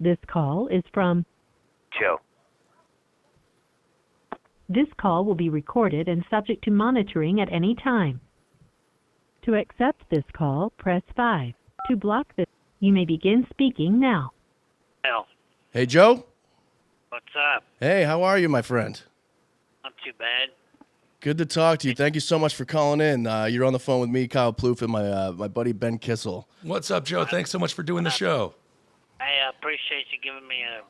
This call is from Joe. This call will be recorded and subject to monitoring at any time. To accept this call, press 5. To block this, you may begin speaking now. Hell, Hey, Joe. what's up? Hey, how are you, my friend? Not too bad. Good to talk to you. Thank you so much for calling in. You're on the phone with me, Kyle Ploof, and my buddy Ben Kissel. What's up, Joe? Thanks so much for doing the show. I appreciate you giving me a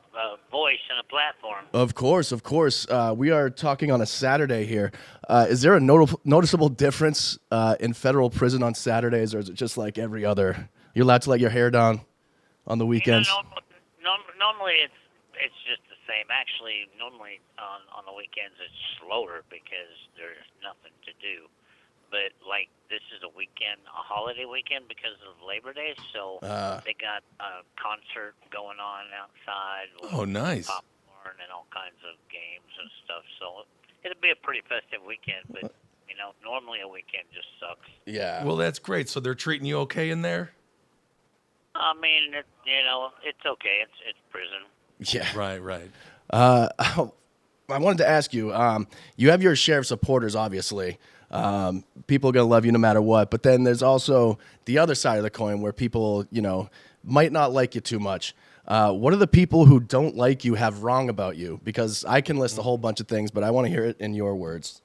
voice and a platform. Of course, of course. We are talking on a Saturday here. Is there a noticeable difference in federal prison on Saturdays, or is it just like every other? You're allowed to let your hair down on the weekends? Normally it's just the same. Actually, normally on the weekends it's slower because there's nothing to do. But like this is a holiday weekend because of Labor Day, so they got a concert going on outside. Oh, nice. Popcorn and all kinds of games and stuff. So it'll be a pretty festive weekend, but normally a weekend just sucks. Yeah. Well, that's great. So they're treating you okay in there? I mean, it's okay. It's prison. Yeah. Right. I wanted to ask you, you have your share of supporters, obviously. People are going to love you no matter what. But then there's also the other side of the coin where people, might not like you too much. What do the people who don't like you have wrong about you? Because I can list a whole bunch of things, but I want to hear it in your words.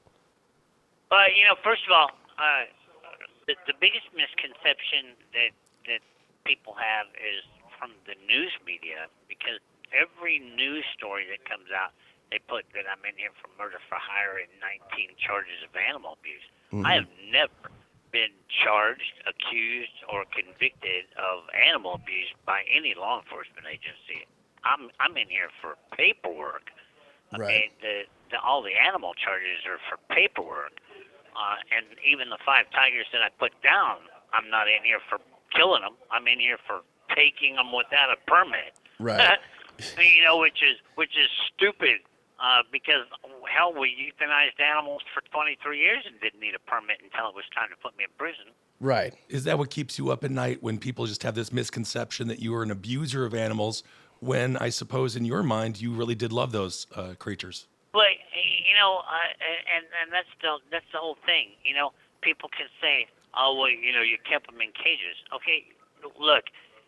First of all, the biggest misconception that people have is from the news media, because every news story that comes out, they put that I'm in here for murder for hire and 19 charges of animal abuse. Mm-hmm. I have never been charged, accused, or convicted of animal abuse by any law enforcement agency. I'm in here for paperwork. Right. Okay, all the animal charges are for paperwork, and even the 5 tigers that I put down, I'm not in here for killing them. I'm in here for taking them without a permit. Right. Which is stupid. Because, hell, we euthanized animals for 23 years and didn't need a permit until it was time to put me in prison. Right. Is that what keeps you up at night when people just have this misconception that you are an abuser of animals when I suppose in your mind you really did love those creatures? But, and that's the whole thing. People can say, oh, well, you kept them in cages. Okay, look.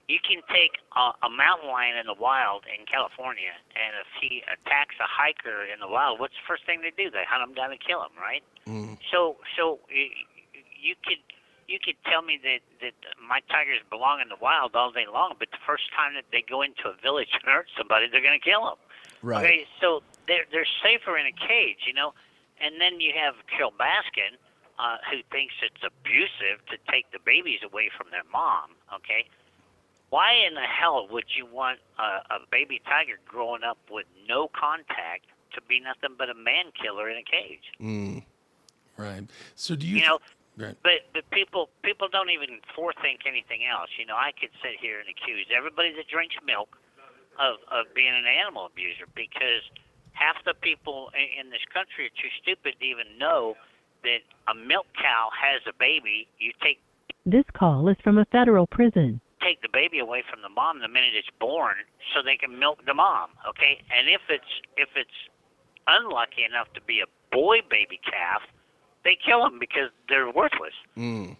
You can take a mountain lion in the wild in California, and if he attacks a hiker in the wild, what's the first thing they do? They hunt him down and kill him, right? Mm. So you could tell me that my tigers belong in the wild all day long, but the first time that they go into a village and hurt somebody, they're going to kill them. Right. Okay, so they're safer in a cage, And then you have Carol Baskin, who thinks it's abusive to take the babies away from their mom. Okay. Why in the hell would you want a baby tiger growing up with no contact to be nothing but a man killer in a cage? Mm. Right. So do you? Right. But people don't even forethink anything else. I could sit here and accuse everybody that drinks milk of being an animal abuser, because half the people in this country are too stupid to even know that a milk cow has a baby. You This call is from a federal prison. take the baby away from the mom the minute it's born so they can milk the mom, okay? And if it's unlucky enough to be a boy baby calf, they kill them because they're worthless. Mm.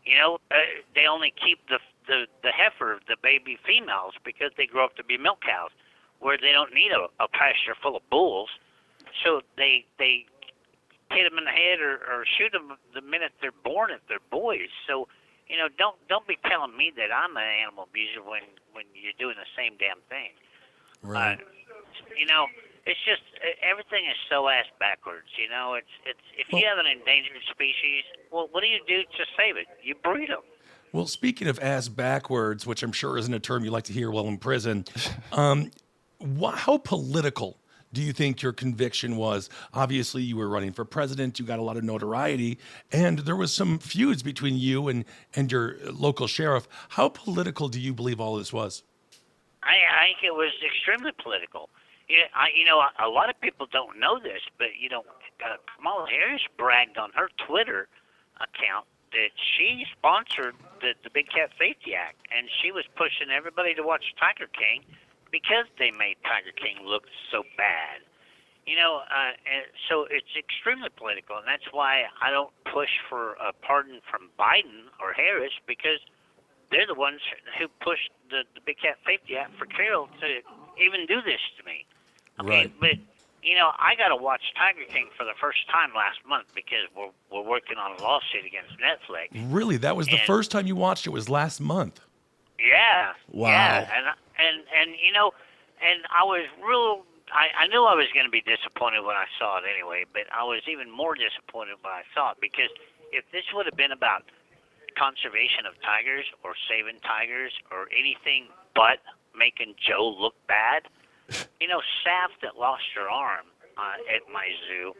They only keep the heifer, the baby females, because they grow up to be milk cows, where they don't need a pasture full of bulls. So they hit them in the head or shoot them the minute they're born if they're boys. So don't be telling me that I'm an animal abuser when you're doing the same damn thing. Right. It's just everything is so ass backwards. It's if you have an endangered species, well, what do you do to save it? You breed them. Well, speaking of ass backwards, which I'm sure isn't a term you like to hear while in prison, how political do you think your conviction was? Obviously, you were running for president. You got a lot of notoriety, and there was some feuds between you and your local sheriff. How political do you believe all this was? I think it was extremely political. A lot of people don't know this, but Kamala Harris bragged on her Twitter account that she sponsored the Big Cat Safety Act, and she was pushing everybody to watch Tiger King because they made Tiger King look so bad. And so it's extremely political, and that's why I don't push for a pardon from Biden or Harris, because they're the ones who pushed the Big Cat Safety Act for Carol to even do this to me. Okay, Right. but I got to watch Tiger King for the first time last month because we're working on a lawsuit against Netflix. Really? That was the And- first time you watched it was last month. Yeah. Wow. Yeah, and I was real. I knew I was going to be disappointed when I saw it anyway, but I was even more disappointed when I saw it, because if this would have been about conservation of tigers or saving tigers or anything but making Joe look bad, Saf that lost her arm at my zoo,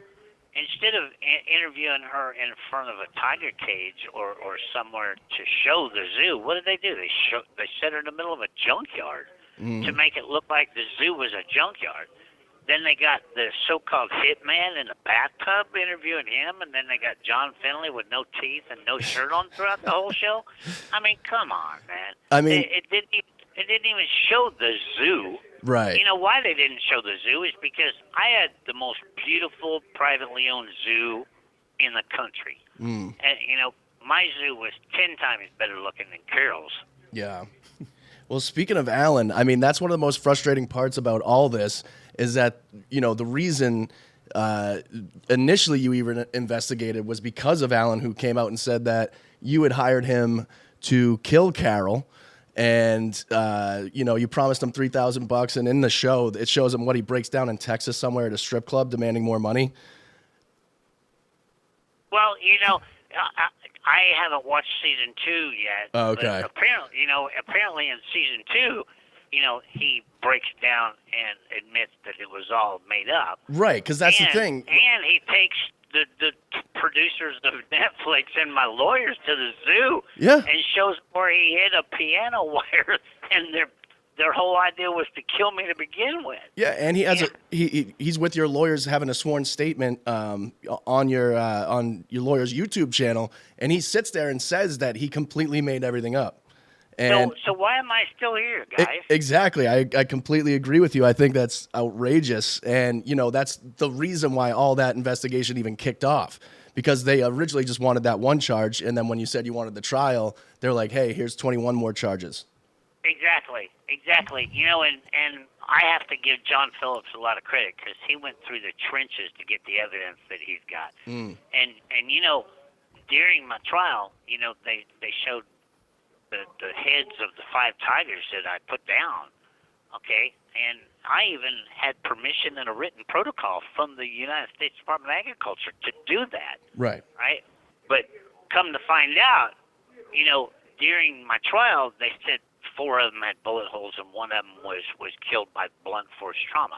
instead of interviewing her in front of a tiger cage or somewhere to show the zoo, what did they do? They set her in the middle of a junkyard to make it look like the zoo was a junkyard. Then they got the so-called hitman in the bathtub interviewing him, and then they got John Finley with no teeth and no shirt on throughout the whole show. I mean, come on, man. I mean- it didn't even show the zoo. Right. You know why they didn't show the zoo is because I had the most beautiful privately owned zoo in the country. And my zoo was 10 times better looking than Carol's. Yeah. Well, speaking of Alan, I mean, that's one of the most frustrating parts about all this is that, the reason initially you even investigated was because of Alan, who came out and said that you had hired him to kill Carol. And, you promised him $3,000, and in the show, it shows him what he breaks down in Texas somewhere at a strip club demanding more money. Well, I haven't watched season 2 yet. Oh, okay. But apparently in season 2, he breaks down and admits that it was all made up. Right, because that's the thing. And he takes the producers of Netflix and my lawyers to the zoo. Yeah. And shows where he hit a piano wire, and their whole idea was to kill me to begin with. Yeah, and he has he's with your lawyers having a sworn statement on your lawyer's YouTube channel, and he sits there and says that he completely made everything up. And So why am I still here, guys? exactly, I completely agree with you. I think that's outrageous, and that's the reason why all that investigation even kicked off, because they originally just wanted that one charge, and then when you said you wanted the trial, they're like, hey, here's 21 more charges. Exactly. And I have to give John Phillips a lot of credit, because he went through the trenches to get the evidence that he's got. And during my trial, they showed the heads of the 5 tigers that I put down, okay? And I even had permission and a written protocol from the United States Department of Agriculture to do that. Right. Right? But come to find out, during my trial, they said 4 of them had bullet holes and 1 of them was killed by blunt force trauma.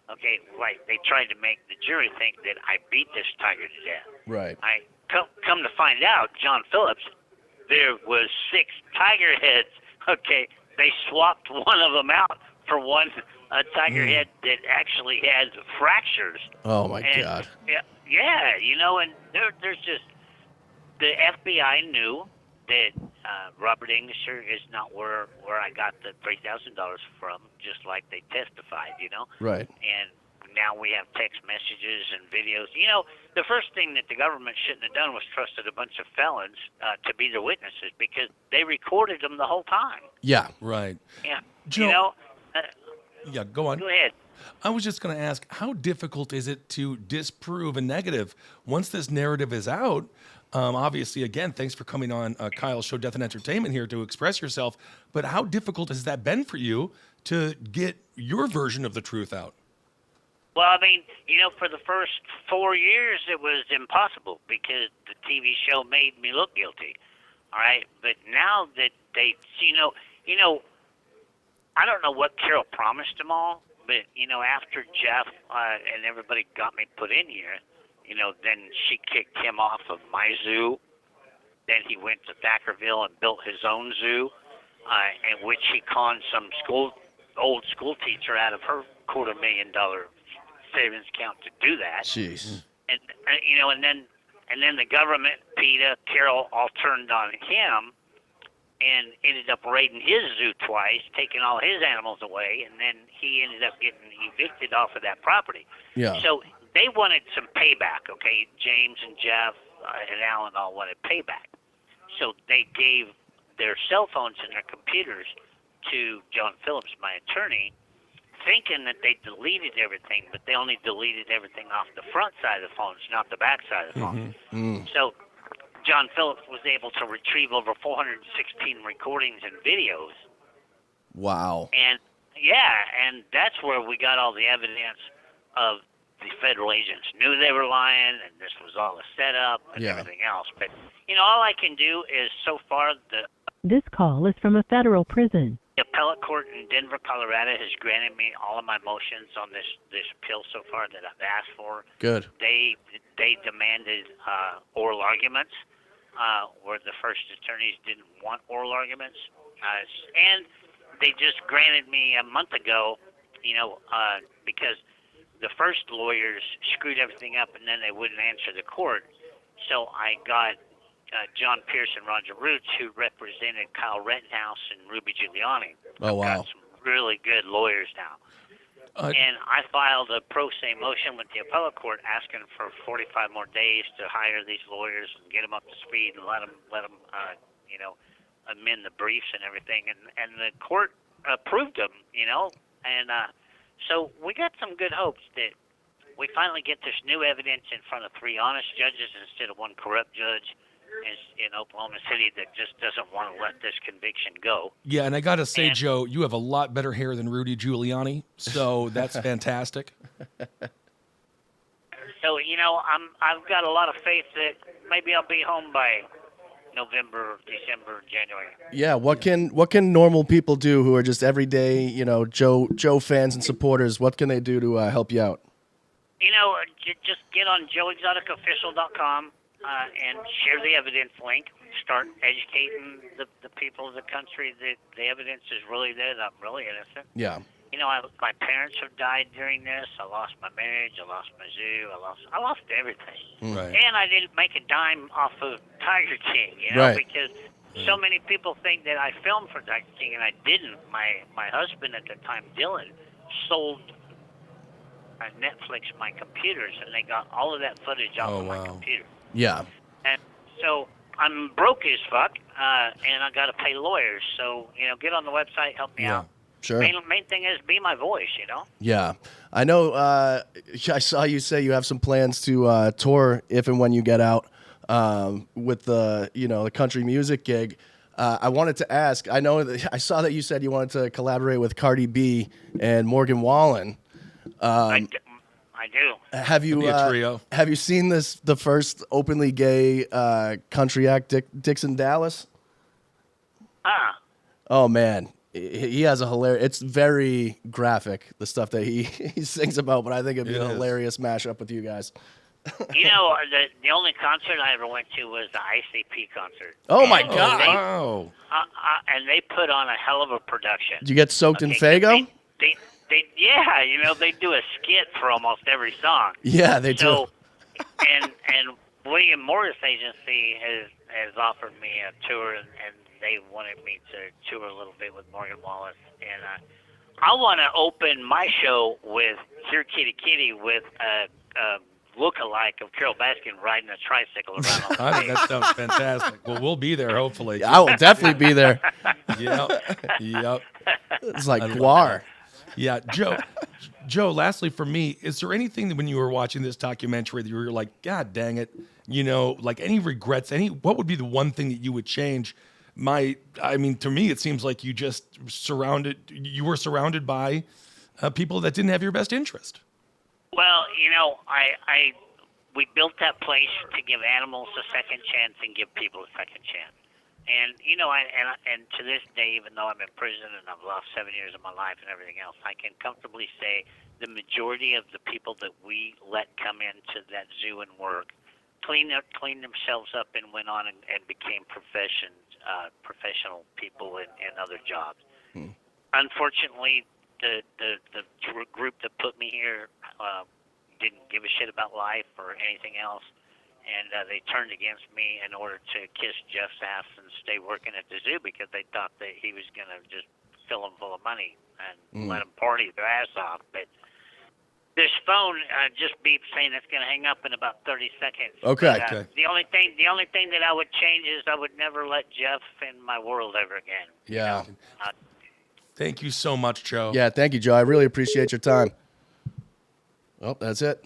Okay, right? They tried to make the jury think that I beat this tiger to death. Right. Come to find out, John Phillips, there was 6 tiger heads. Okay, they swapped 1 of them out for one tiger head that actually had fractures. Oh my God. Yeah, and there's just the FBI knew that Robert Englisher is not where I got the $3,000 from, just like they testified, Right. And now we have text messages and videos. The first thing that the government shouldn't have done was trusted a bunch of felons to be their witnesses, because they recorded them the whole time. Yeah. Right. Yeah. Joe, yeah, go on. Go ahead. I was just going to ask, how difficult is it to disprove a negative once this narrative is out? Obviously, again, thanks for coming on Kyle's show, Death and Entertainment, here to express yourself. But how difficult has that been for you to get your version of the truth out? Well, I mean, for the first 4 years, it was impossible because the TV show made me look guilty. All right, but now that they, I don't know what Carol promised them all, but after Jeff and everybody got me put in here, then she kicked him off of my zoo. Then he went to Thackerville and built his own zoo, in which he conned some old school teacher out of her $250,000 savings account to do that. Jeez. And and then the government, PETA, Carol, all turned on him, and ended up raiding his zoo twice, taking all his animals away, and then he ended up getting evicted off of that property. Yeah. So they wanted some payback, okay? James and Jeff and Alan all wanted payback. So they gave their cell phones and their computers to John Phillips, my attorney, thinking that they deleted everything, but they only deleted everything off the front side of the phones, not the back side of the phones. So John Phillips was able to retrieve over 416 recordings and videos. Wow. And and that's where we got all the evidence of the federal agents knew they were lying, and this was all a setup and everything else. But all I can do is so far This call is from a federal prison. the appellate court in Denver, Colorado, has granted me all of my motions on this appeal so far that I've asked for. Good. They demanded oral arguments, where the first attorneys didn't want oral arguments, and they just granted me a month ago, because the first lawyers screwed everything up and then they wouldn't answer the court. So I got John Pierce and Roger Roots, who represented Kyle Rittenhouse and Ruby Giuliani. Oh, wow. Got some really good lawyers now. And I filed a pro se motion with the appellate court asking for 45 more days to hire these lawyers and get them up to speed and let them amend the briefs and everything. And the court approved them, and so we got some good hopes that we finally get this new evidence in front of 3 honest judges instead of one corrupt judge in Oklahoma City that just doesn't want to let this conviction go. Yeah, and I got to say, Joe, you have a lot better hair than Rudy Giuliani, so that's fantastic. So, I've got a lot of faith that maybe I'll be home by November, December, January. Yeah, what can normal people do who are just everyday, Joe fans and supporters? What can they do to help you out? Just get on joeexoticofficial.com and share the evidence link. Start educating the people of the country that the evidence is really there, that I'm really innocent. Yeah. My parents have died during this. I lost my marriage. I lost my zoo. I lost everything. Right. And I didn't make a dime off of Tiger King, Right. because so many people think that I filmed for Tiger King, and I didn't. My husband at the time, Dylan, sold Netflix my computers, and they got all of that footage off of my computer. Yeah. And so I'm broke as fuck, and I got to pay lawyers. So, get on the website, help me out. Sure. Main thing is be my voice, Yeah. I know I saw you say you have some plans to tour if and when you get out with the country music gig. I wanted to ask, I saw that you said you wanted to collaborate with Cardi B and Morgan Wallen. I do. Have you Could be a trio. Have you seen the first openly gay country act, Dixon Dallas? Oh man, he has a hilarious. It's very graphic, the stuff that he sings about, but I think it'd be a hilarious mashup with you guys. The only concert I ever went to was the ICP concert. Oh my God! Wow. And they put on a hell of a production. Did you get soaked in Faygo? They do a skit for almost every song. Yeah, they do. So, and William Morris Agency has offered me a tour, and they wanted me to tour a little bit with Morgan Wallace, and I want to open my show with Here Kitty Kitty with a look-alike of Carol Baskin riding a tricycle around. I think that sounds fantastic. Well, we'll be there, hopefully. I will definitely be there. Yep. It's like Guar. Yeah, Joe, lastly for me, is there anything that when you were watching this documentary that you were like, God dang it, like any regrets, what would be the one thing that you would change? To me, it seems like you were surrounded by people that didn't have your best interest. Well, we built that place to give animals a second chance and give people a second chance. And and to this day, even though I'm in prison and I've lost 7 years of my life and everything else, I can comfortably say the majority of the people that we let come into that zoo and work cleaned themselves up and went on and became professional people in other jobs. Unfortunately, the group that put me here didn't give a shit about life or anything else, and they turned against me in order to kiss Jeff's ass and stay working at the zoo because they thought that he was going to just fill them full of money and let them party their ass off. But this phone just beeped saying it's going to hang up in about 30 seconds. Okay. But, Okay. The only thing that I would change is I would never let Jeff in my world ever again. Yeah. Thank you so much, Joe. Yeah, thank you, Joe. I really appreciate your time. Oh, that's it.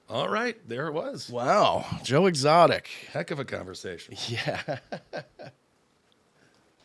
All right, there it was. Wow, Joe Exotic. Heck of a conversation. Yeah.